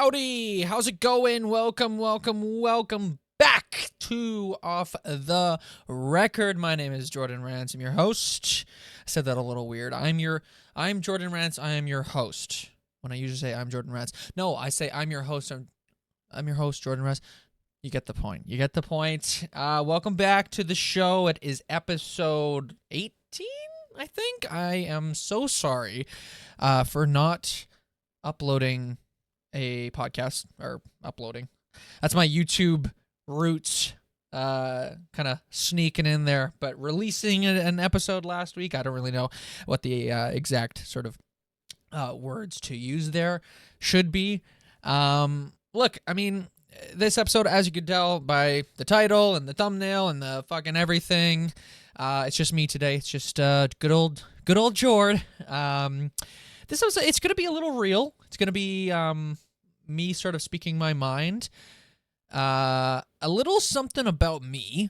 Howdy, how's it going? Welcome back to Off the Record. My name is Jordan Rance. I'm your host. I said that a little weird. I'm Jordan Rance. I am your host. When I usually say I'm Jordan Rance. No, I say I'm your host. I'm your host, Jordan Rance. You get the point. Welcome back to the show. It is episode 18, I think. I am so sorry for not uploading a podcast, or uploading. That's my YouTube roots, kind of sneaking in there, but releasing an episode last week. I don't really know what the exact sort of words to use there should be. Look, I mean, this episode, as you could tell by the title and the thumbnail and the fucking everything, it's just me today. It's just good old Jord. This episode, it's gonna be a little real. It's gonna be me sort of speaking my mind, a little something about me,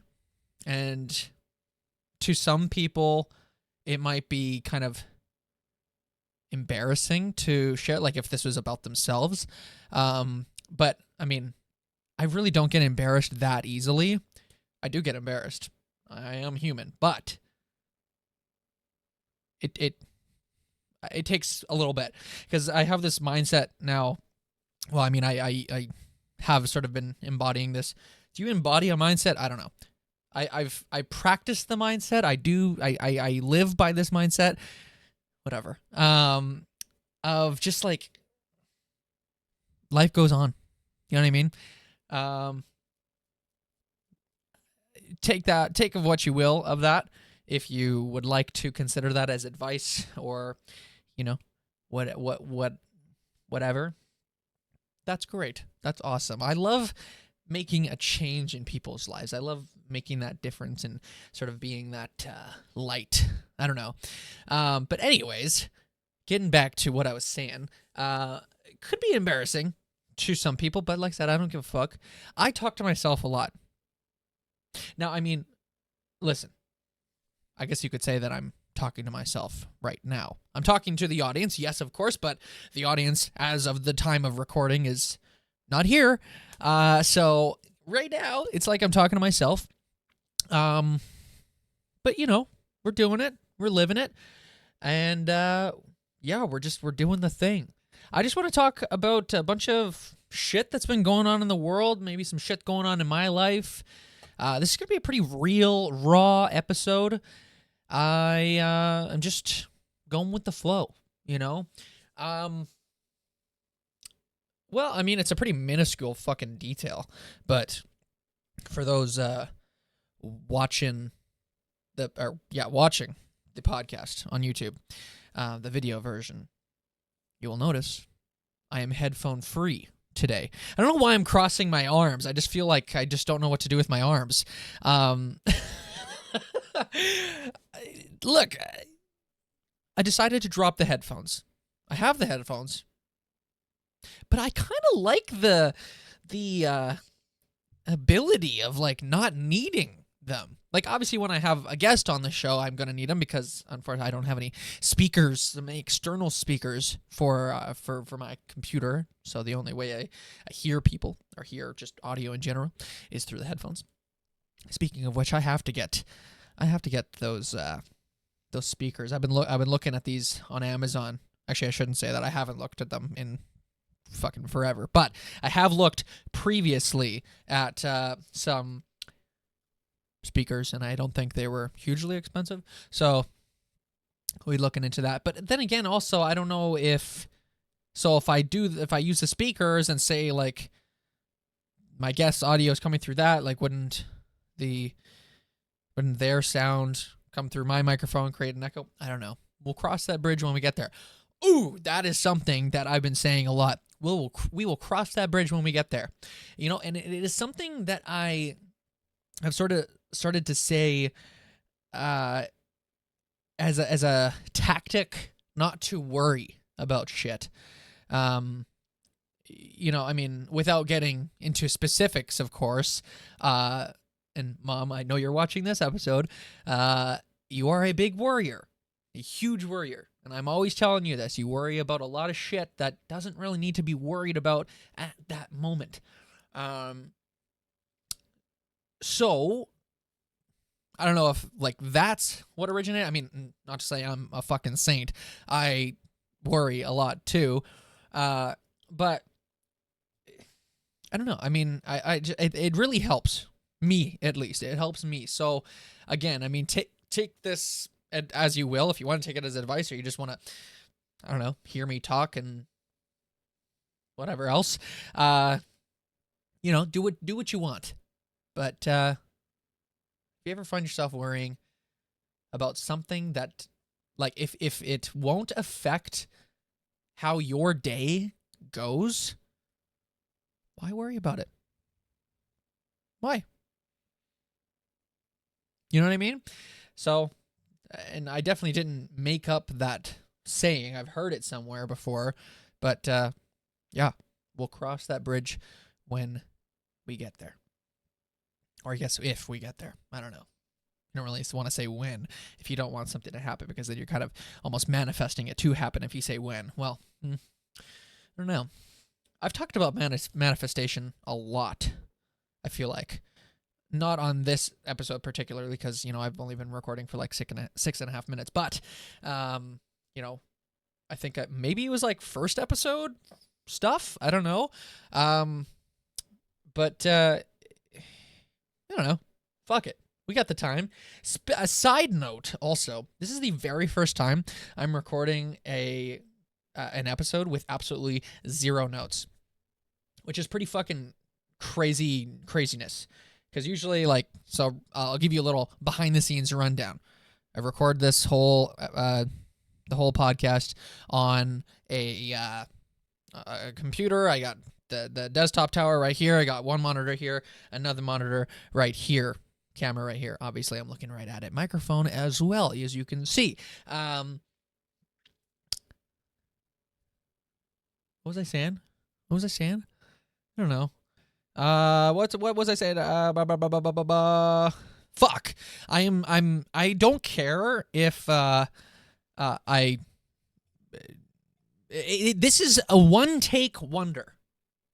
and to some people, it might be kind of embarrassing to share, like if this was about themselves. But I mean, I really don't get embarrassed that easily. I do get embarrassed. I am human, but it takes a little bit, because I have this mindset now. Well, I mean, I have sort of been embodying this. Do you embody a mindset? I don't know. I practice the mindset. I live by this mindset. Whatever. Of just like life goes on. You know what I mean? Take of what you will of that. If you would like to consider that as advice, or, you know, whatever. That's great. That's awesome. I love making a change in people's lives. I love making that difference and sort of being that light. I don't know. But anyways, getting back to what I was saying, it could be embarrassing to some people, but like I said, I don't give a fuck. I talk to myself a lot. Now, I mean, listen, I guess you could say that I'm talking to myself right now. I'm talking to the audience, yes, of course, but the audience, as of the time of recording, is not here. So right now, it's like I'm talking to myself. But you know, we're doing it, we're living it, and yeah, we're doing the thing. I just want to talk about a bunch of shit that's been going on in the world, maybe some shit going on in my life. This is gonna be a pretty real, raw episode. I'm just going with the flow, you know? Well, I mean, it's a pretty minuscule fucking detail, but for those watching the podcast on YouTube, the video version, you will notice I am headphone free today. I don't know why I'm crossing my arms. I just feel like I just don't know what to do with my arms. Look, I decided to drop the headphones. I have the headphones, but I kind of like the ability of like not needing them. Like, obviously, when I have a guest on the show, I'm gonna need them, because unfortunately I don't have any speakers, any external speakers for my computer. So the only way I hear people, or hear just audio in general, is through the headphones. Speaking of which, I have to get those speakers. I've been looking at these on Amazon. Actually, I shouldn't say that. I haven't looked at them in fucking forever, but I have looked previously at some speakers, and I don't think they were hugely expensive. So we're looking into that. But then again, also, I don't know if I use the speakers and say like my guest's audio is coming through that, like wouldn't their sound come through my microphone, create an echo? I don't know. We'll cross that bridge when we get there. Ooh, that is something that I've been saying a lot. We will cross that bridge when we get there. You know, and it is something that I have sort of started to say as a tactic not to worry about shit. You know, I mean, without getting into specifics, of course, and Mom, I know you're watching this episode, you are a big worrier. a huge worrier. And I'm always telling you this. You worry about a lot of shit that doesn't really need to be worried about at that moment. So I don't know if like that's what originated. I mean, not to say I'm a fucking saint. I worry a lot too. But I don't know. I mean, it really helps me, at least. It helps me. So again, I mean, take this as you will. If you want to take it as advice, or you just want to, I don't know, hear me talk and whatever else, do what you want. But if you ever find yourself worrying about something that, like, if it won't affect how your day goes, why worry about it? Why? You know what I mean? So, and I definitely didn't make up that saying. I've heard it somewhere before, but yeah, we'll cross that bridge when we get there. Or I guess if we get there. I don't know. I don't really want to say when if you don't want something to happen, because then you're kind of almost manifesting it to happen if you say when. Well, I don't know. I've talked about manifestation a lot, I feel like. Not on this episode particularly, because, I've only been recording for like 6.5 minutes. But, I think maybe it was like first episode stuff. I don't know. But I don't know. Fuck it. We got the time. A side note, also, this is the very first time I'm recording an episode with absolutely zero notes, which is pretty fucking craziness. Because usually, so I'll give you a little behind-the-scenes rundown. I record this the whole podcast on a computer. I got the desktop tower right here. I got one monitor here, another monitor right here, camera right here. Obviously, I'm looking right at it. Microphone as well, as you can see. What was I saying? I don't know. What was I saying? Fuck. I don't care if this is a one-take wonder,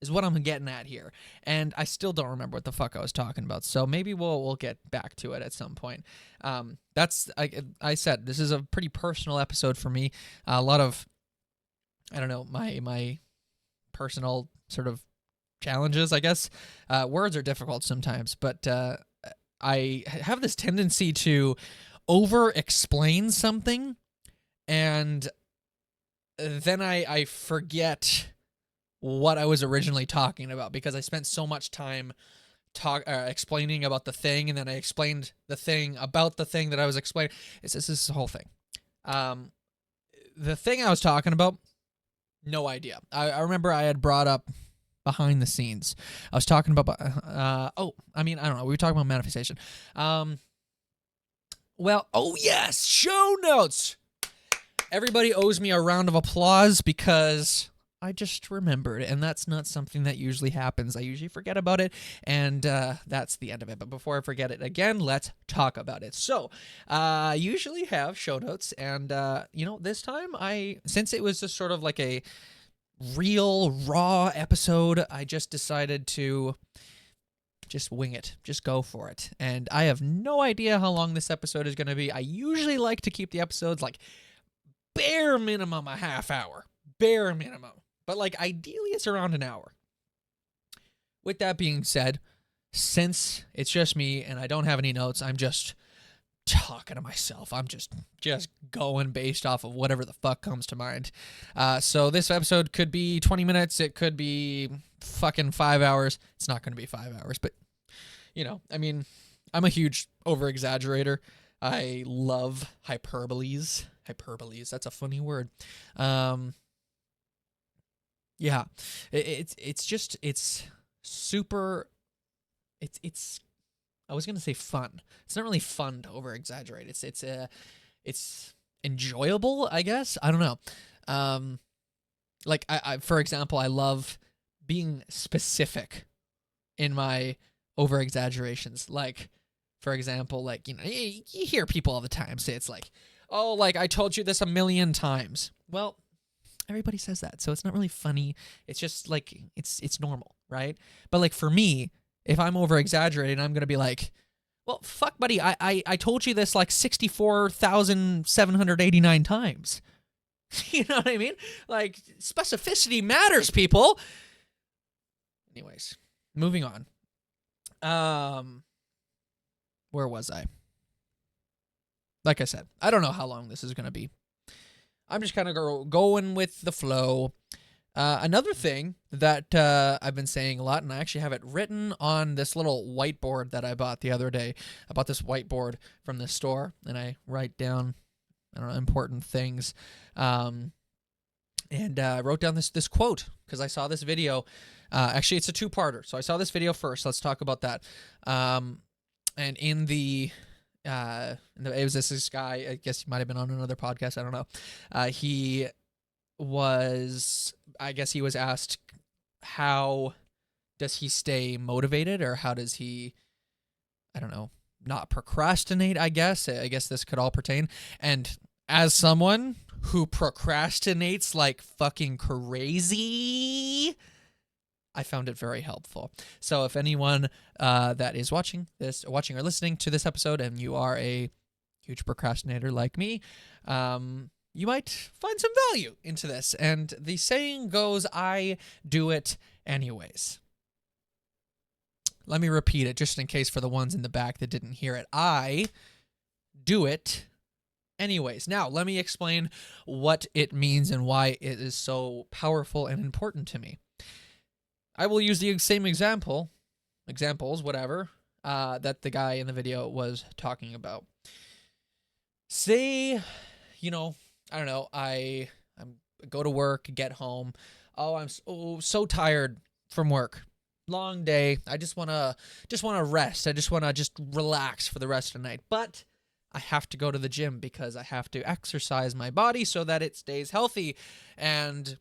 is what I'm getting at here, and I still don't remember what the fuck I was talking about. So maybe we'll get back to it at some point. I said this is a pretty personal episode for me. A lot of, I don't know, my personal sort of challenges, I guess. Words are difficult sometimes, but I have this tendency to over-explain something, and then I forget what I was originally talking about, because I spent so much time explaining about the thing, and then I explained the thing about the thing that I was explaining. This is the whole thing. The thing I was talking about, no idea. I remember I had brought up behind the scenes. I was talking about, I don't know. We were talking about manifestation. Yes, show notes. Everybody owes me a round of applause because I just remembered, and that's not something that usually happens. I usually forget about it, and that's the end of it. But before I forget it again, let's talk about it. So, I usually have show notes, and, this time since it was just sort of like a real raw episode, I just decided to just wing it, just go for it. And I have no idea how long this episode is going to be. I usually like to keep the episodes like bare minimum a half hour, bare minimum, but like ideally it's around an hour. With that being said, since it's just me and I don't have any notes, I'm just talking to myself. I'm just going based off of whatever the fuck comes to mind. So this episode could be 20 minutes. It could be fucking 5 hours. It's not going to be 5 hours, but I'm a huge over-exaggerator. I love hyperboles. That's a funny word. Yeah, it's super. It's I was gonna say fun. It's not really fun to over exaggerate. It's enjoyable, I guess. I don't know. Like I for example, I love being specific in my over exaggerations. Like, for example, like you hear people all the time say it's like, Oh, like I told you this a million times. Well, everybody says that, so it's not really funny. It's just like it's normal, right? But like for me, if I'm over exaggerating, I'm gonna be like, well, fuck, buddy, I told you this like 64,789 times. You know what I mean? Like specificity matters, people. Anyways, moving on. Where was I? Like I said, I don't know how long this is gonna be. I'm just kind of going with the flow. Another thing that I've been saying a lot, and I actually have it written on this little whiteboard that I bought the other day. I bought this whiteboard from the store, and I write down, I don't know, important things. And I wrote down this quote because I saw this video. Actually, it's a two-parter. So I saw this video first. Let's talk about that. And it was this guy, I guess he might have been on another podcast, I don't know. He was asked, how does he stay motivated, or how does he, I don't know, not procrastinate, I guess this could all pertain. And as someone who procrastinates like fucking crazy, I found it very helpful. So if anyone that is watching or listening to this episode, and you are a huge procrastinator like me, you might find some value into this. And the saying goes, I do it anyways. Let me repeat it just in case for the ones in the back that didn't hear it. I do it anyways. Now, let me explain what it means and why it is so powerful and important to me. I will use the same examples, whatever, that the guy in the video was talking about. Say, I don't know, I go to work, get home. Oh, I'm so tired from work. Long day. I just want to rest. I just want to relax for the rest of the night. But I have to go to the gym because I have to exercise my body so that it stays healthy and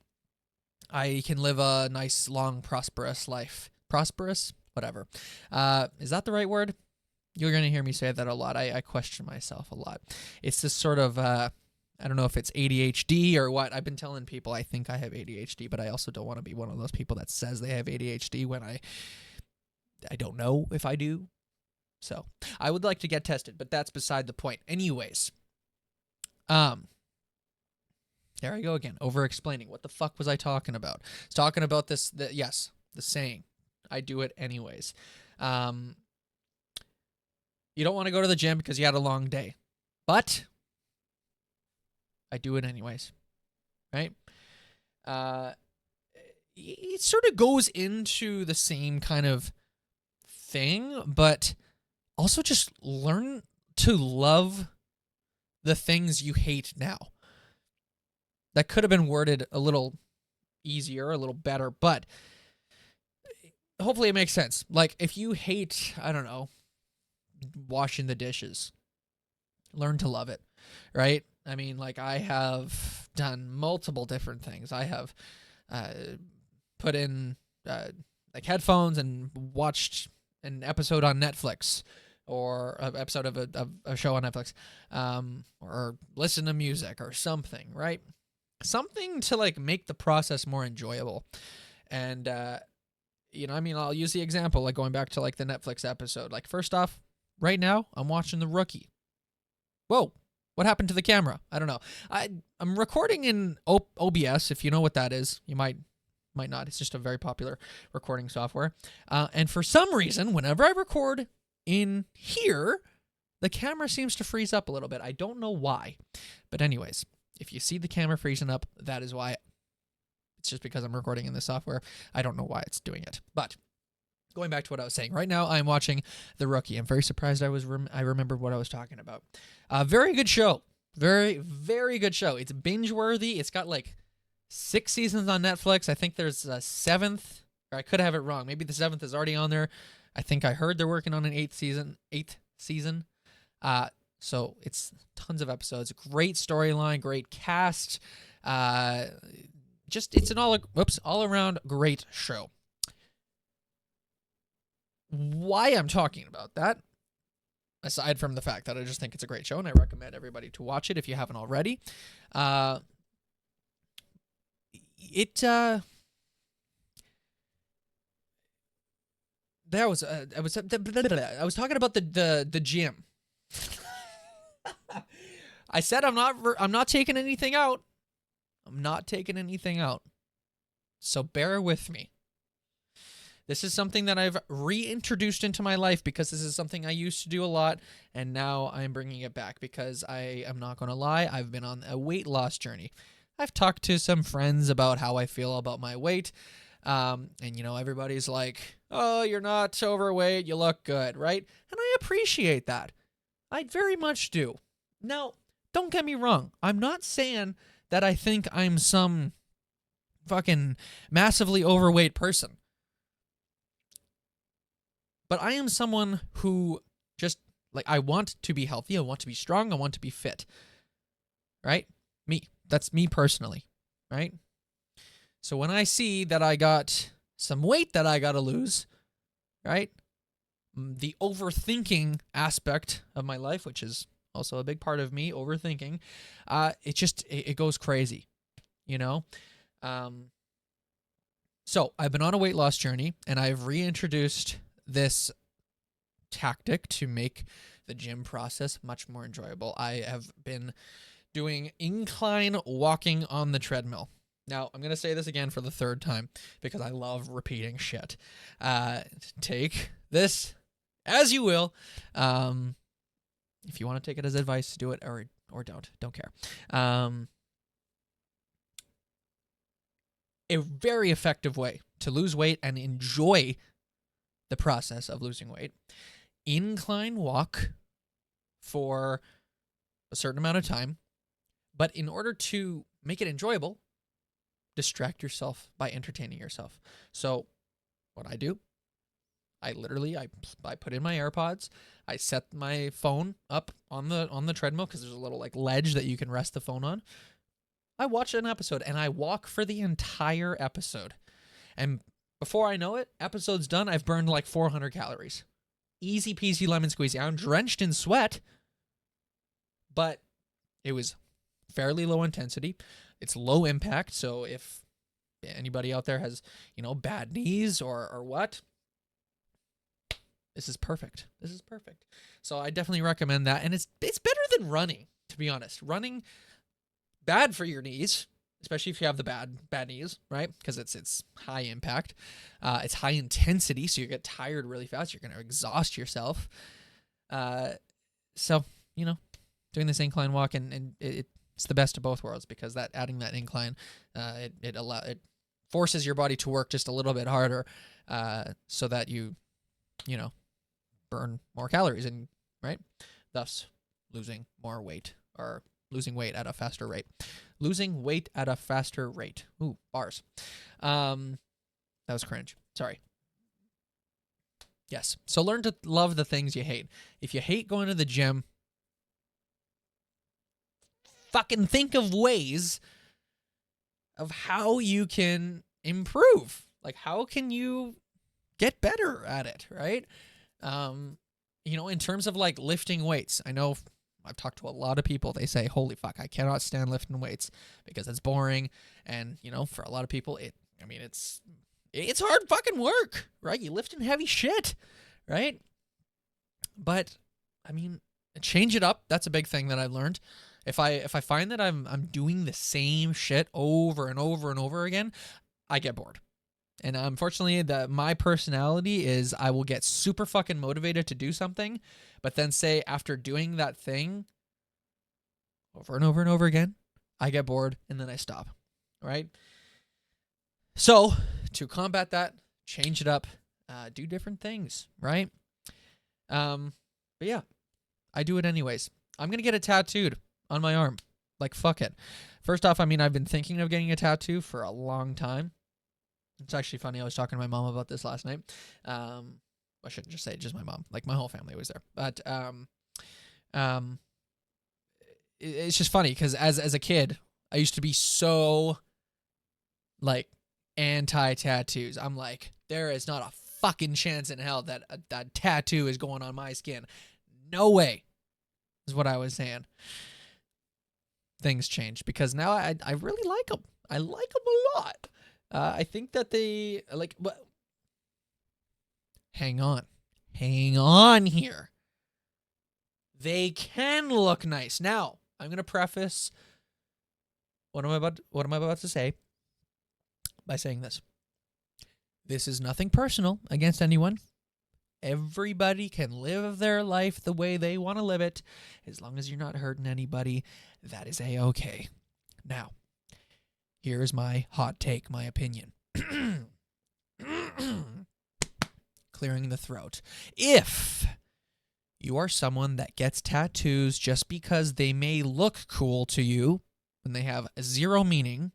I can live a nice, long, prosperous life. Prosperous? Whatever. Is that the right word? You're going to hear me say that a lot. I question myself a lot. It's this sort of, I don't know if it's ADHD or what. I've been telling people I think I have ADHD, but I also don't want to be one of those people that says they have ADHD when I don't know if I do. So I would like to get tested, but that's beside the point. Anyways, there I go again, over-explaining. What the fuck was I talking about? I was talking about the saying. I do it anyways. You don't want to go to the gym because you had a long day. But I do it anyways. Right? It sort of goes into the same kind of thing, but also just learn to love the things you hate now. That could have been worded a little easier, a little better, but hopefully it makes sense. Like, if you hate, I don't know, washing the dishes, learn to love it, right? I mean, like, I have done multiple different things. I have put in, like, headphones and watched an episode on Netflix, or an episode of a show on Netflix, or listen to music or something, right? Something to like make the process more enjoyable. And I'll use the example, like going back to like the Netflix episode. Like, first off, right now I'm watching The Rookie. Whoa, what happened to the camera? I don't know. I'm recording in OBS. If you know what that is, you might not. It's just a very popular recording software. And for some reason, whenever I record in here, the camera seems to freeze up a little bit. I don't know why, but anyways, if you see the camera freezing up, that is why. It's just because I'm recording in this software. I don't know why it's doing it. But going back to what I was saying, right now I'm watching The Rookie. I'm very surprised I remembered what I was talking about. Very good show. Very, very good show. It's binge-worthy. It's got like 6 seasons on Netflix. I think there's a 7th, or I could have it wrong. Maybe the 7th is already on there. I think I heard they're working on an 8th season. So it's tons of episodes. Great storyline, great cast. It's an all around great show. Why I'm talking about that, aside from the fact that I just think it's a great show and I recommend everybody to watch it if you haven't already. I was talking about the gym. I said I'm not taking anything out. I'm not taking anything out. So bear with me. This is something that I've reintroduced into my life because this is something I used to do a lot, and now I'm bringing it back because I am not going to lie, I've been on a weight loss journey. I've talked to some friends about how I feel about my weight, and everybody's like, oh, you're not overweight, you look good, right? And I appreciate that. I very much do. Now, don't get me wrong. I'm not saying that I think I'm some fucking massively overweight person. But I am someone who just, I want to be healthy, I want to be strong, I want to be fit. Right? Me. That's me personally. Right? So when I see that I got some weight that I gotta lose, right? The overthinking aspect of my life, which is also a big part of me, overthinking, it goes crazy, So I've been on a weight loss journey, and I've reintroduced this tactic to make the gym process much more enjoyable. I have been doing incline walking on the treadmill. Now, I'm going to say this again for the third time because I love repeating shit. Take this as you will. If you want to take it as advice, do it or don't. Don't care. A very effective way to lose weight and enjoy the process of losing weight. Incline walk for a certain amount of time, but in order to make it enjoyable, distract yourself by entertaining yourself. So what I do, I put in my AirPods, I set my phone up on the treadmill because there's a little ledge that you can rest the phone on. I watch an episode and I walk for the entire episode. And before I know it, episode's done, I've burned 400 calories. Easy peasy lemon squeezy. I'm drenched in sweat, but it was fairly low intensity. It's low impact, so if anybody out there has, bad knees or what, this is perfect. This is perfect. So I definitely recommend that, and it's better than running, to be honest. Running, bad for your knees, especially if you have the bad knees, right? Because it's high impact. It's high intensity, so you get tired really fast. You're going to exhaust yourself. So, doing this incline walk, and it's the best of both worlds because adding that incline, it forces your body to work just a little bit harder so that you burn more calories, and right? Thus, losing more weight or losing weight at a faster rate. Losing weight at a faster rate. Ooh, bars. That was cringe. Sorry. Yes. So learn to love the things you hate. If you hate going to the gym, fucking think of ways of how you can improve. How can you get better at it, right? In terms of lifting weights, I know I've talked to a lot of people. They say, holy fuck, I cannot stand lifting weights because it's boring. And, for a lot of people, it's hard fucking work, right? You lifting heavy shit, right? But, change it up. That's a big thing that I've learned. If I find that I'm doing the same shit over and over and over again, I get bored. And unfortunately, my personality is I will get super fucking motivated to do something, but then say after doing that thing over and over and over again, I get bored and then I stop, right? So to combat that, change it up, do different things, right? But yeah, I do it anyways. I'm going to get it tattooed on my arm. Fuck it. First off, I've been thinking of getting a tattoo for a long time. It's actually funny. I was talking to my mom about this last night. I shouldn't just say just my mom. My whole family was there. But it's just funny because as a kid, I used to be so anti-tattoos. I'm there is not a fucking chance in hell that a tattoo is going on my skin. No way, is what I was saying. Things changed because now I really like them. I like them a lot. I think that they like. But hang on here. They can look nice. Now I'm gonna preface what am I about to say by saying this. This is nothing personal against anyone. Everybody can live their life the way they want to live it. As long as you're not hurting anybody, that is A-okay. Now, here's my hot take, my opinion. Clearing the throat. If you are someone that gets tattoos just because they may look cool to you when they have zero meaning,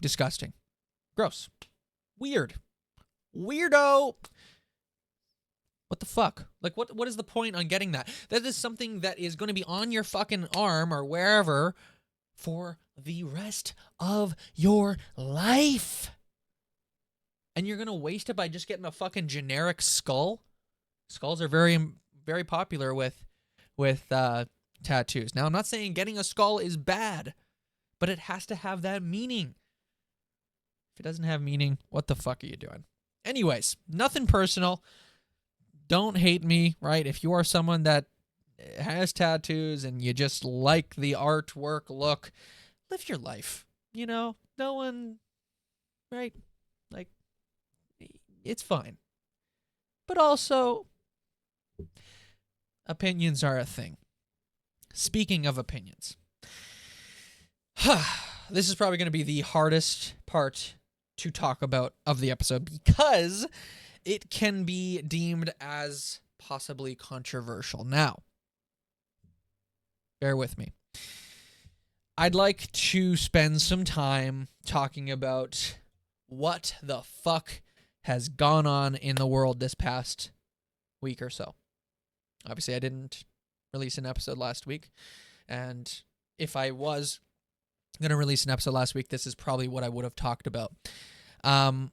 disgusting. Gross. Weird. Weirdo. What the fuck? Like, what is the point on getting that? That is something that is going to be on your fucking arm or wherever for the rest of your life. And you're going to waste it by just getting a fucking generic skull? Skulls are very, very popular with tattoos. Now, I'm not saying getting a skull is bad, but it has to have that meaning. If it doesn't have meaning, what the fuck are you doing? Anyways, nothing personal. Don't hate me, right? If you are someone that has tattoos and you just like the artwork look, live your life. You know, no one, right? Like, it's fine. But also, opinions are a thing. Speaking of opinions, this is probably going to be the hardest part to talk about of the episode because it can be deemed as possibly controversial. Now, bear with me. I'd like to spend some time talking about what the fuck has gone on in the world this past week or so. Obviously, I didn't release an episode last week, and if I was going to release an episode last week, this is probably what I would have talked about. Not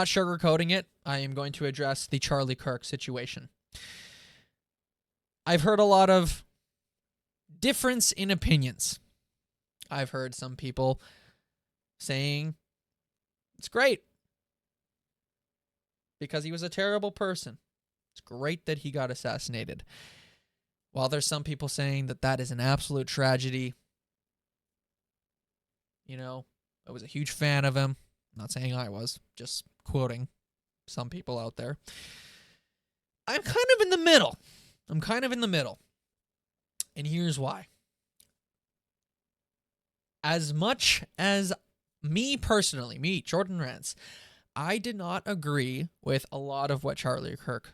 sugarcoating it, I am going to address the Charlie Kirk situation. I've heard a lot of difference in opinions. I've heard some people saying it's great because he was a terrible person. It's great that he got assassinated. While there's some people saying that that is an absolute tragedy. You know, I was a huge fan of him. I'm not saying I was, just quoting some people out there. I'm kind of in the middle. And here's why. As much as me personally, Jordan Rance, I did not agree with a lot of what Charlie Kirk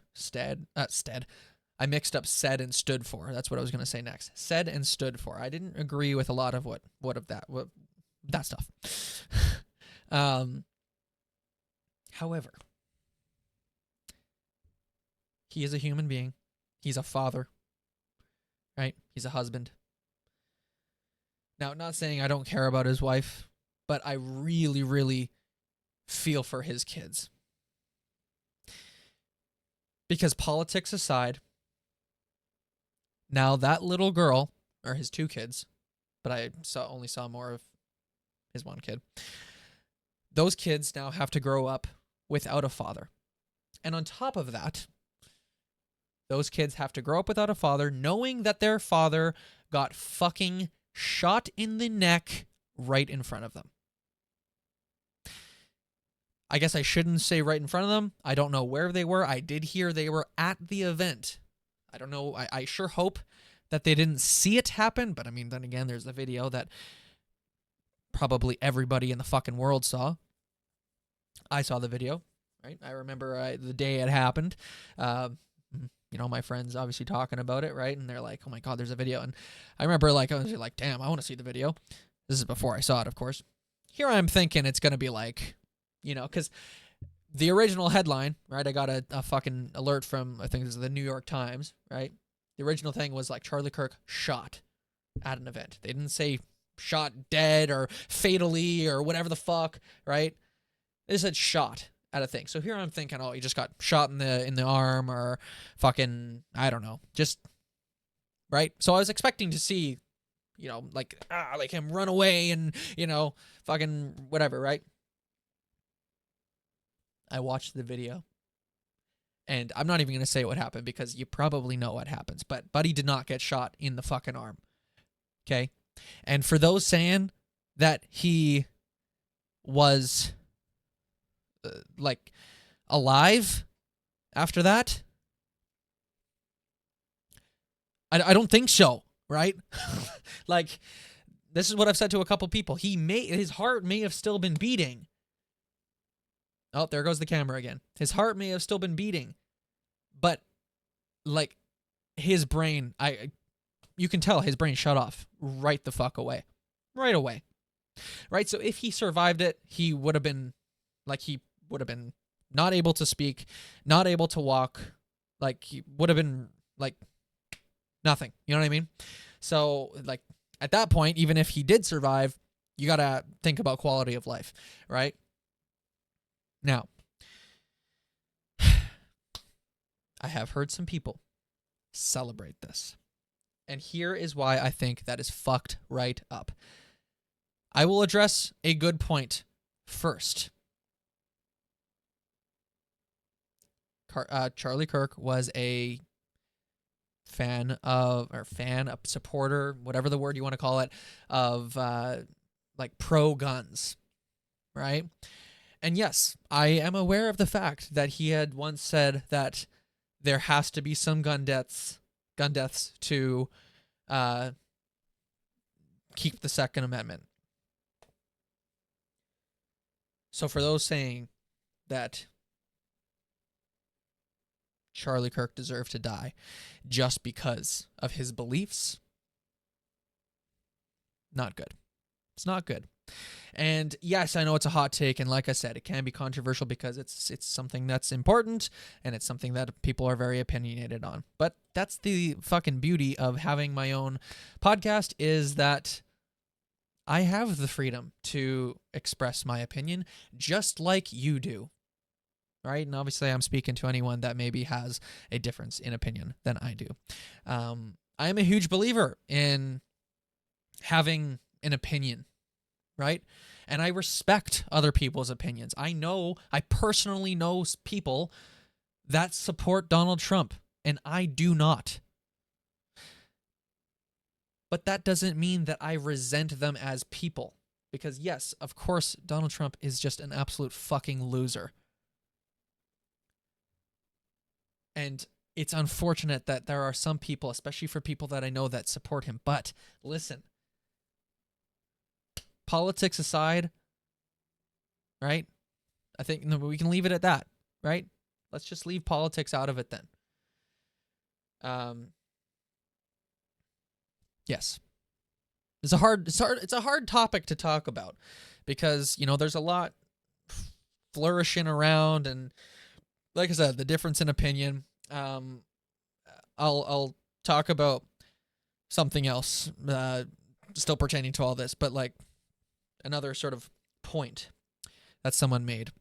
I mixed up said and stood for. That's what I was going to say next. Said and stood for. I didn't agree with a lot of what that stuff. However, he is a human being. He's a father, right? He's a husband. Now, not saying I don't care about his wife, but I really, really feel for his kids. Because politics aside, now that little girl, or his two kids, but I only saw more of his one kid. Those kids now have to grow up without a father. And on top of that, those kids have to grow up without a father, knowing that their father got fucking shot in the neck right in front of them. I guess I shouldn't say right in front of them. I don't know where they were. I did hear they were at the event. I don't know. I sure hope that they didn't see it happen. But I mean, then again, there's the video that probably everybody in the fucking world saw. I saw the video, right? I remember the day it happened. You know, my friends obviously talking about it, right? And they're like, oh my God, there's a video. And I remember I was like, damn, I want to see the video. This is before I saw it, of course. Here I'm thinking it's going to be like, you know, because the original headline, right? I got a fucking alert from, I think it was the New York Times, right? The original thing was like Charlie Kirk shot at an event. They didn't say shot dead or fatally or whatever the fuck, right? They said shot at a thing. So here I'm thinking, oh, he just got shot in the arm or fucking, I don't know, just, right? So I was expecting to see, like him run away and, fucking whatever, right? I watched the video. And I'm not even going to say what happened because you probably know what happens. But Buddy did not get shot in the fucking arm. Okay? And for those saying that he was, alive after that, I don't think so, right? Like, this is what I've said to a couple people. His heart may have still been beating. Oh, there goes the camera again. His heart may have still been beating, but like his brain, you can tell his brain shut off right the fuck away. Right away. Right? So if he survived it, he would have been not able to speak, not able to walk, like he would have been like nothing. You know what I mean? So like at that point, even if he did survive, you got to think about quality of life, right? Now, I have heard some people celebrate this. And here is why I think that is fucked right up. I will address a good point first. Charlie Kirk was a supporter, whatever the word you want to call it, of pro guns, right? And yes, I am aware of the fact that he had once said that there has to be some gun deaths to keep the Second Amendment. So for those saying that Charlie Kirk deserved to die just because of his beliefs, not good. It's not good. And yes, I know it's a hot take, and like I said, it can be controversial because it's something that's important and it's something that people are very opinionated on. But that's the fucking beauty of having my own podcast, is that I have the freedom to express my opinion just like you do. Right? And obviously I'm speaking to anyone that maybe has a difference in opinion than I do. I am a huge believer in having an opinion, right? And I respect other people's opinions. I personally know people that support Donald Trump, and I do not. But that doesn't mean that I resent them as people. Because yes, of course, Donald Trump is just an absolute fucking loser. And it's unfortunate that there are some people, especially for people that I know, that support him. But listen, politics aside, right? I think we can leave it at that, right? Let's just leave politics out of it then. Yes. It's a hard topic to talk about because, there's a lot flourishing around, and like I said, the difference in opinion. I'll talk about something else, still pertaining to all this, but like another sort of point that someone made.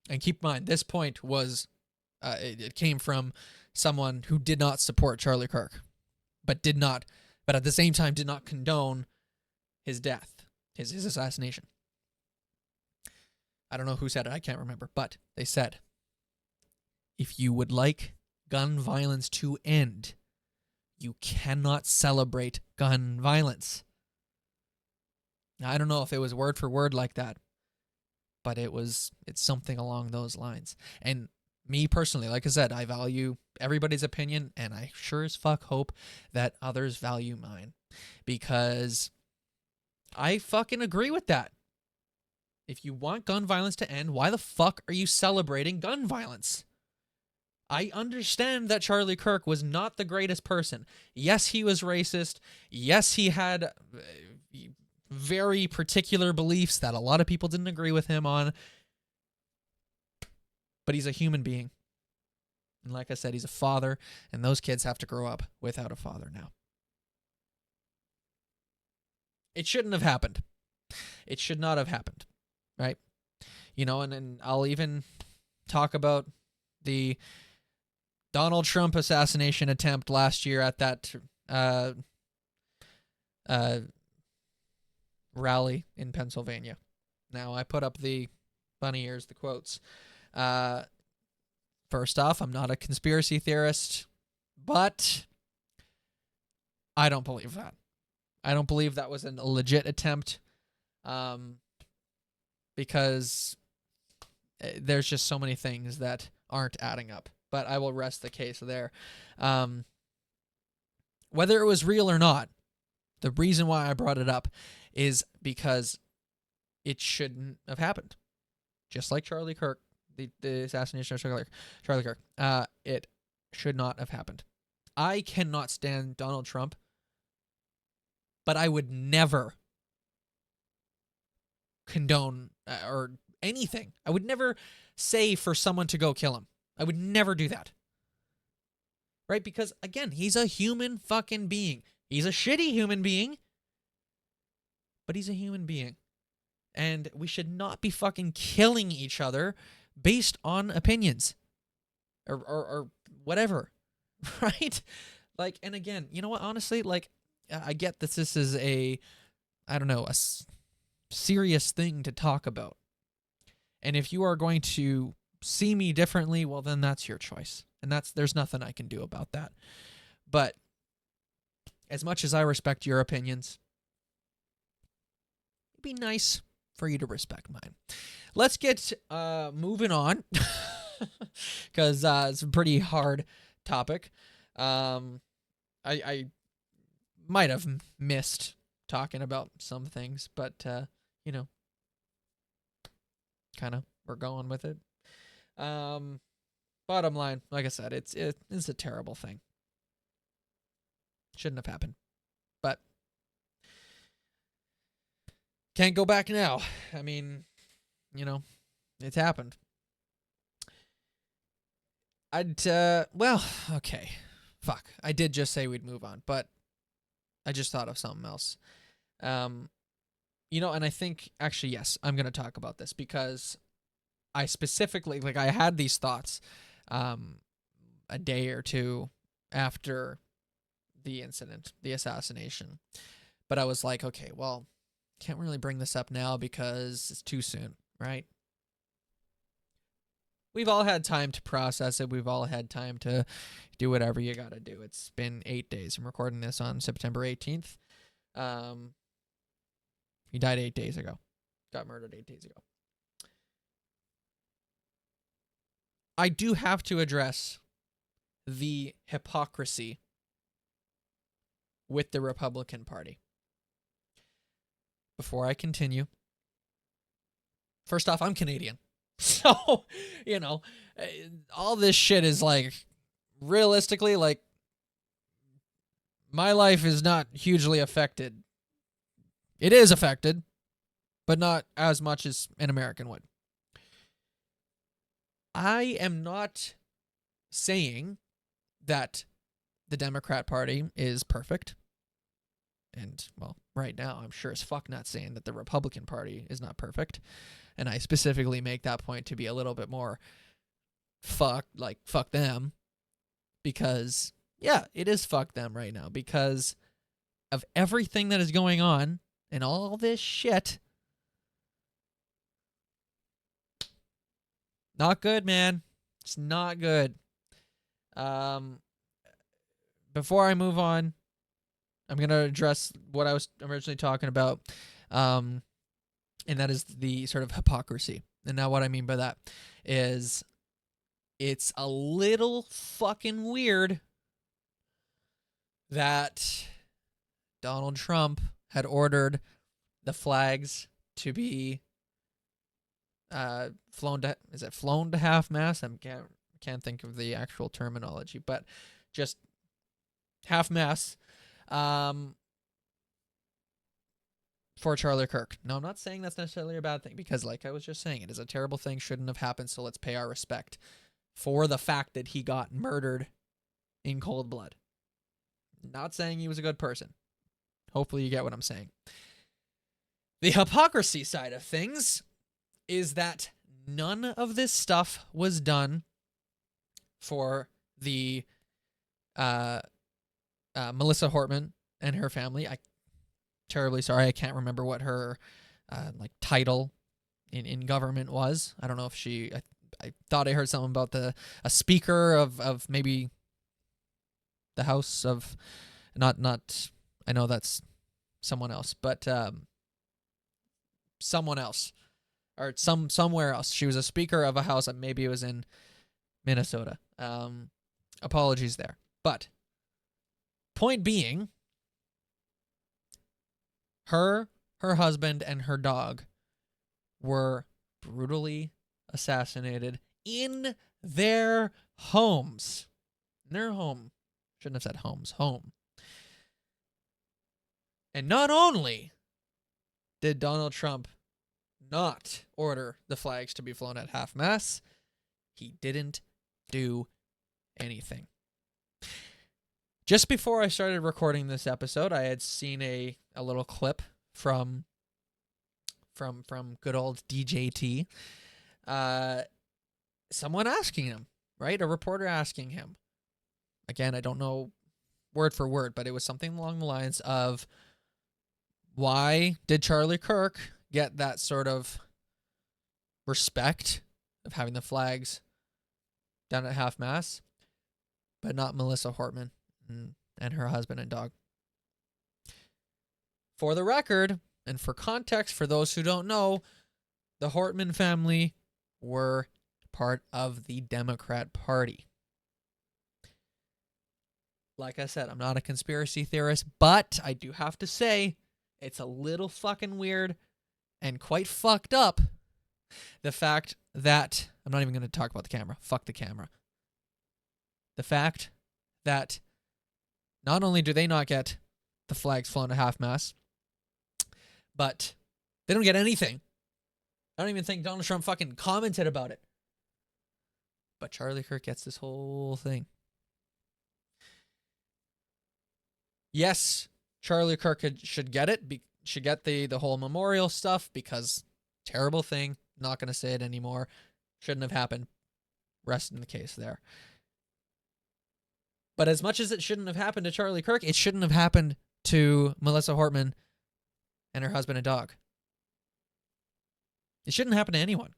And keep in mind, this point was, it came from someone who did not support Charlie Kirk, but at the same time did not condone his death, his assassination. I don't know who said it, I can't remember, but they said, if you would like gun violence to end, you cannot celebrate gun violence. Now, I don't know if it was word for word like that, but it's something along those lines. And me personally, like I said, I value everybody's opinion, and I sure as fuck hope that others value mine, because I fucking agree with that. If you want gun violence to end, why the fuck are you celebrating gun violence? I understand that Charlie Kirk was not the greatest person. Yes, he was racist. Yes, he had very particular beliefs that a lot of people didn't agree with him on. But he's a human being. And like I said, he's a father, and those kids have to grow up without a father now. It shouldn't have happened. It should not have happened, right? You know, and I'll even talk about the Donald Trump assassination attempt last year at that rally in Pennsylvania. Now, I put up the bunny ears, the quotes. First off, I'm not a conspiracy theorist, but I don't believe that. I don't believe that was a legit attempt, because there's just so many things that aren't adding up. But I will rest the case there. Whether it was real or not, the reason why I brought it up is because it shouldn't have happened. Just like Charlie Kirk, the assassination of Charlie Kirk. It should not have happened. I cannot stand Donald Trump, but I would never condone or anything. I would never say for someone to go kill him. I would never do that. Right? Because, again, he's a human fucking being. He's a shitty human being, but he's a human being. And we should not be fucking killing each other based on opinions or whatever. Right? Like, and again, you know what? Honestly, like, I get that this is a serious thing to talk about. And if you are going to see me differently, well, then that's your choice. And there's nothing I can do about that. But as much as I respect your opinions, it'd be nice for you to respect mine. Let's get moving on, because it's a pretty hard topic. I might have missed talking about some things, but you know, kind of we're going with it. Bottom line, like I said, it's a terrible thing. Shouldn't have happened, but can't go back now. I mean, you know, it's happened. Well, okay, fuck. I did just say we'd move on, but I just thought of something else. You know, and I think actually, yes, I'm gonna talk about this because I specifically, like, I had these thoughts a day or two after the incident, the assassination. But I was like, okay, well, can't really bring this up now because it's too soon, right? We've all had time to process it. We've all had time to do whatever you got to do. It's been 8 days. I'm recording this on September 18th. He died 8 days ago. Got murdered 8 days ago. I do have to address the hypocrisy with the Republican Party. Before I continue, first off, I'm Canadian. So, you know, all this shit is like, realistically, like, my life is not hugely affected. It is affected, but not as much as an American would. I am not saying that the Democrat Party is perfect. And, well, right now, I'm sure as fuck not saying that the Republican Party is not perfect. And I specifically make that point to be a little bit more fuck them. Because, yeah, it is fuck them right now. Because of everything that is going on and all this shit. Not good, man. It's not good. Before I move on, I'm going to address what I was originally talking about, and that is the sort of hypocrisy. And now what I mean by that is it's a little fucking weird that Donald Trump had ordered the flags to be flown to half-mast? I can't think of the actual terminology, but just half-mast for Charlie Kirk. No, I'm not saying that's necessarily a bad thing, because like I was just saying, it is a terrible thing, shouldn't have happened, so let's pay our respect for the fact that he got murdered in cold blood. Not saying he was a good person. Hopefully you get what I'm saying. The hypocrisy side of things is that none of this stuff was done for the Melissa Hortman and her family. I terribly sorry, I can't remember what her title in government was. I don't know if she. I thought I heard something about a speaker of maybe the House of not. I know that's someone else, but someone else or somewhere else. She was a speaker of a house. Maybe it was in Minnesota. Apologies there, but point being, her husband and her dog were brutally assassinated in their homes. In their home. Shouldn't have said homes. Home. And not only did Donald Trump not order the flags to be flown at half-mast, he didn't do anything. Just before I started recording this episode, I had seen a little clip from good old DJT. Someone asking him, right? A reporter asking him. Again, I don't know word for word, but it was something along the lines of, why did Charlie Kirk get that sort of respect of having the flags down at half-mast, but not Melissa Hortman and her husband and dog? For the record, and for context, for those who don't know, the Hortman family were part of the Democrat Party. Like I said, I'm not a conspiracy theorist, but I do have to say, it's a little fucking weird and quite fucked up, the fact that, I'm not even going to talk about the camera. Fuck the camera. The fact that not only do they not get the flags flown at half-mast, but they don't get anything. I don't even think Donald Trump fucking commented about it. But Charlie Kirk gets this whole thing. Yes, Charlie Kirk should get it. Should get the whole memorial stuff, because terrible thing. Not going to say it anymore. Shouldn't have happened. Rest in the case there. But as much as it shouldn't have happened to Charlie Kirk, it shouldn't have happened to Melissa Hortman and her husband and dog. It shouldn't happen to anyone,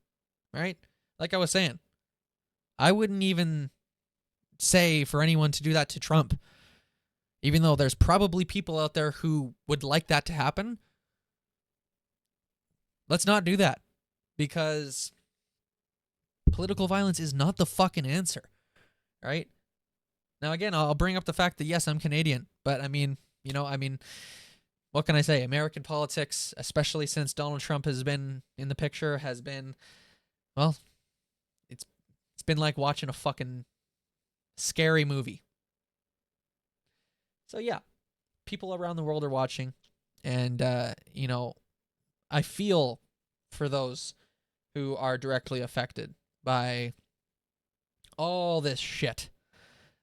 right? Like I was saying, I wouldn't even say for anyone to do that to Trump. Even though there's probably people out there who would like that to happen, let's not do that. Because political violence is not the fucking answer, right? Now, again, I'll bring up the fact that, yes, I'm Canadian. But, I mean, what can I say? American politics, especially since Donald Trump has been in the picture, has been, well, it's been like watching a fucking scary movie. So, yeah, people around the world are watching. And, I feel for those who are directly affected by all this shit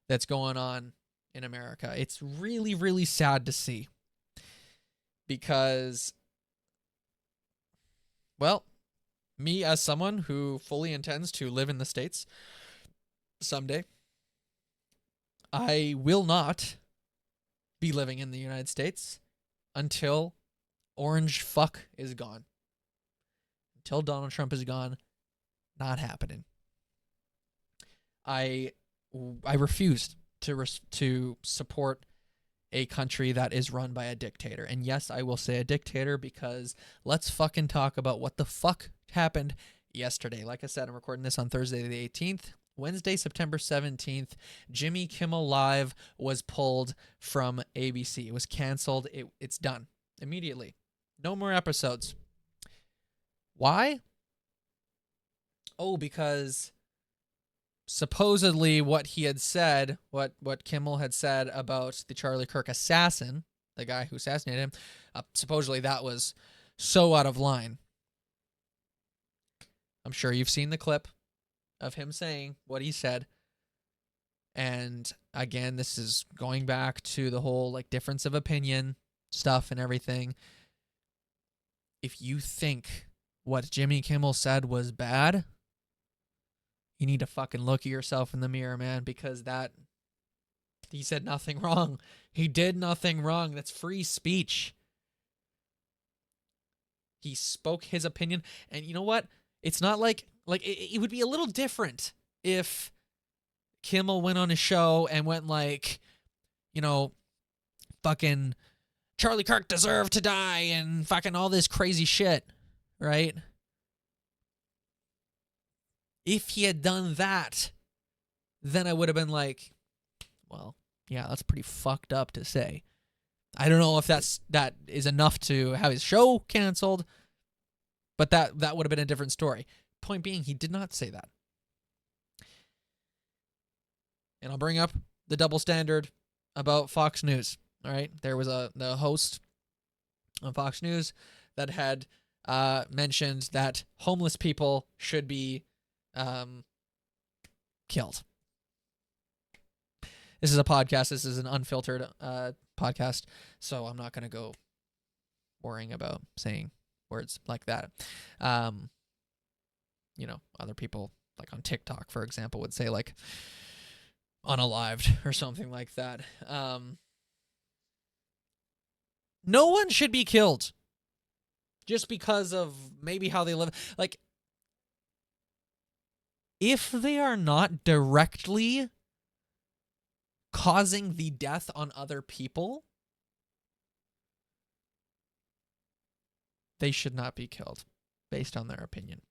that's going on in America. It's really, really sad to see. Because, well, me as someone who fully intends to live in the States someday, I will not be living in the United States until orange fuck is gone. Until Donald Trump is gone, not happening. I refused to support a country that is run by a dictator. And yes, I will say a dictator, because let's fucking talk about what the fuck happened yesterday. Like I said, I'm recording this on Thursday the 18th. Wednesday, September 17th, Jimmy Kimmel Live was pulled from ABC. It was canceled. It's done immediately. No more episodes. Why? Oh, because supposedly what he had said, what Kimmel had said about the Charlie Kirk assassin, the guy who assassinated him, supposedly that was so out of line. I'm sure you've seen the clip of him saying what he said. And again, this is going back to the whole difference of opinion stuff and everything. if you think what Jimmy Kimmel said was bad, you need to fucking look at yourself in the mirror, man, because he said nothing wrong. He did nothing wrong. That's free speech. He spoke his opinion, and you know what? It's not like it would be a little different if Kimmel went on his show and went like, fucking Charlie Kirk deserved to die and fucking all this crazy shit, right? If he had done that, then I would have been like, well, yeah, that's pretty fucked up to say. I don't know if that is enough to have his show canceled, but that would have been a different story. Point being, he did not say that. And I'll bring up the double standard about Fox News. All right, there was the host on Fox News that had mentioned that homeless people should be killed. This is a podcast. This is an unfiltered podcast, so I'm not going to go worrying about saying words like that. Other people, like on TikTok, for example, would say like unalived or something like that. No one should be killed just because of maybe how they live. Like, if they are not directly causing the death on other people, they should not be killed based on their opinion.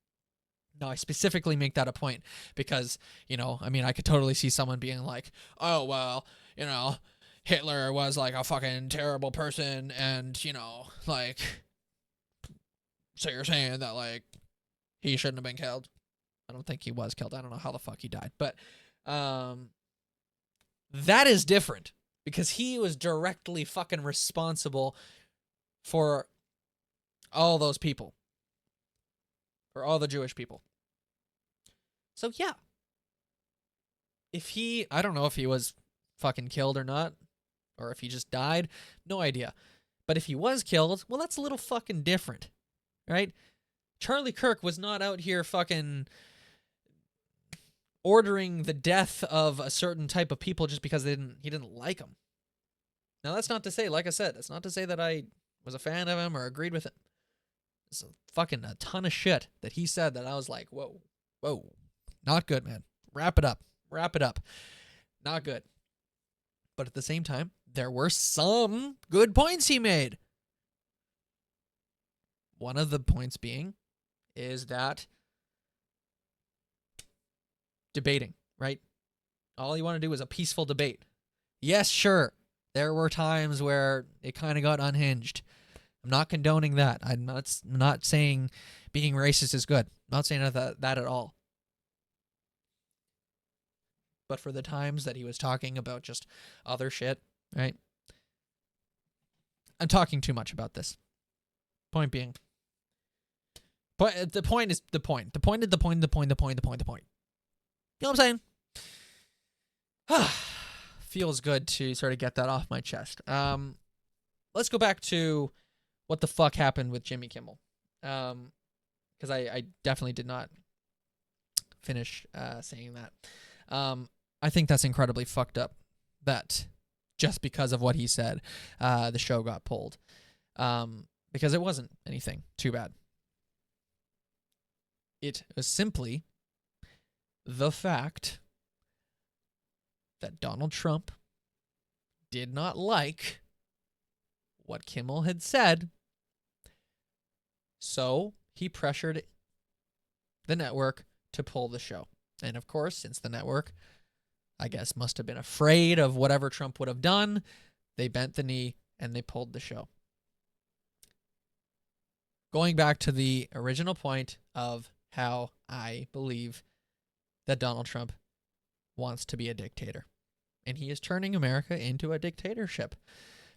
Now, I specifically make that a point because, I could totally see someone being like, oh, well, Hitler was like a fucking terrible person and, like, so you're saying that, like, he shouldn't have been killed? I don't think he was killed. I don't know how the fuck he died. But that is different because he was directly fucking responsible for all those people. For all the Jewish people. So, yeah. I don't know if he was fucking killed or not. Or if he just died. No idea. But if he was killed, well, that's a little fucking different. Right? Charlie Kirk was not out here fucking ordering the death of a certain type of people just because he didn't like them. Now, that's not to say, like I said, that's not to say that I was a fan of him or agreed with him. It's a ton of shit that he said that I was like, whoa, not good, man. Wrap it up. Not good. But at the same time, there were some good points he made. One of the points being is that debating, right? All you want to do is a peaceful debate. Yes, sure. There were times where it kind of got unhinged. I'm not condoning that. I'm not saying being racist is good. I'm not saying that at all. But for the times that he was talking about just other shit, right? I'm talking too much about this. Point being. But the point is the point. The point. You know what I'm saying? Feels good to sort of get that off my chest. Let's go back to what the fuck happened with Jimmy Kimmel. Because I definitely did not finish saying that. I think that's incredibly fucked up that just because of what he said, the show got pulled. Because it wasn't anything too bad. It was simply the fact that Donald Trump did not like what Kimmel had said, so he pressured the network to pull the show. And of course, since the network, I guess, must have been afraid of whatever Trump would have done, they bent the knee and they pulled the show. Going back to the original point of how I believe that Donald Trump wants to be a dictator. And he is turning America into a dictatorship.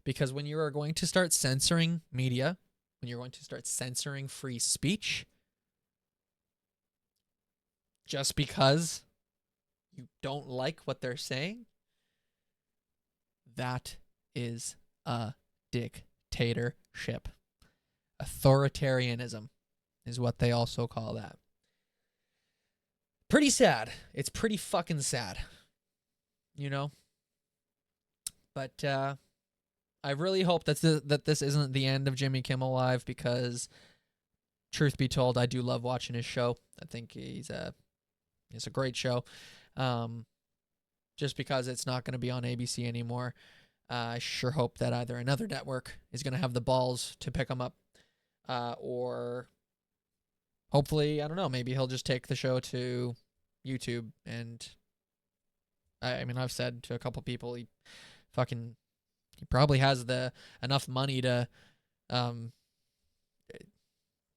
Because when you are going to start censoring media, when you're going to start censoring free speech, just because you don't like what they're saying, that is a dictatorship. Authoritarianism is what they also call that. Pretty sad. It's pretty fucking sad. You know? But I really hope that this isn't the end of Jimmy Kimmel Live, because truth be told, I do love watching his show. I think it's a great show. Just because it's not going to be on ABC anymore, I sure hope that either another network is going to have the balls to pick him up, or hopefully, I don't know, maybe he'll just take the show to YouTube. And I mean, I've said to a couple people, he probably has enough money to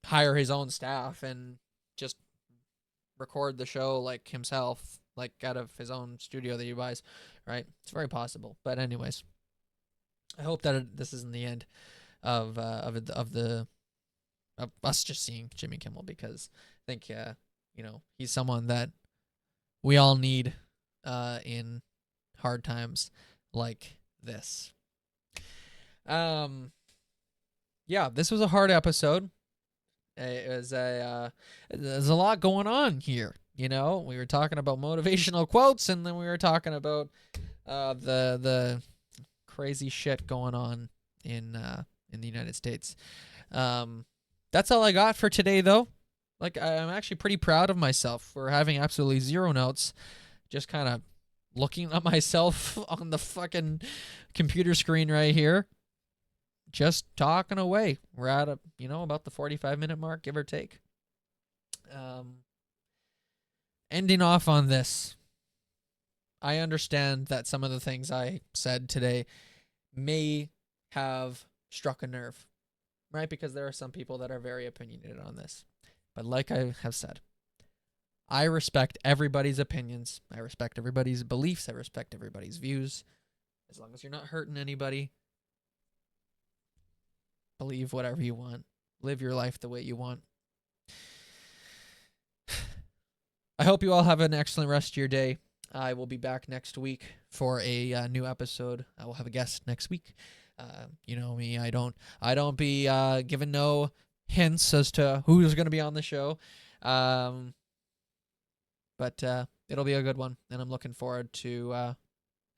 hire his own staff and just record the show like himself, like out of his own studio that he buys, right? It's very possible. But anyways, I hope that this isn't the end of us just seeing Jimmy Kimmel, because I think he's someone that we all need in hard times like this. Yeah, this was a hard episode. There's a lot going on here. We were talking about motivational quotes, and then we were talking about the crazy shit going on in the United States. That's all I got for today, though. Like, I'm actually pretty proud of myself for having absolutely zero notes, just kind of looking at myself on the fucking computer screen right here, just talking away. We're at about the 45-minute mark, give or take. Ending off on this, I understand that some of the things I said today may have struck a nerve, right? Because there are some people that are very opinionated on this. But like I have said, I respect everybody's opinions. I respect everybody's beliefs. I respect everybody's views. As long as you're not hurting anybody, believe whatever you want. Live your life the way you want. I hope you all have an excellent rest of your day. I will be back next week for a new episode. I will have a guest next week. You know me, I don't be giving no hints as to who's going to be on the show. But it'll be a good one, and I'm looking forward to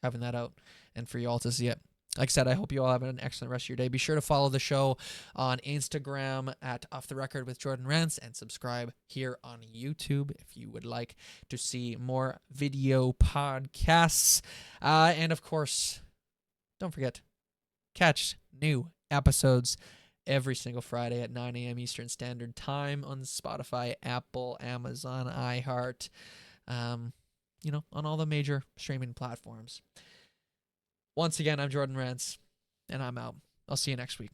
having that out and for you all to see it. Like I said, I hope you all have an excellent rest of your day. Be sure to follow the show on Instagram at Off the Record with Jordan Rance, and subscribe here on YouTube if you would like to see more video podcasts. And of course, don't forget, catch new episodes every single Friday at 9 a.m. Eastern Standard Time on Spotify, Apple, Amazon, iHeart, on all the major streaming platforms. Once again, I'm Jordan Rance, and I'm out. I'll see you next week.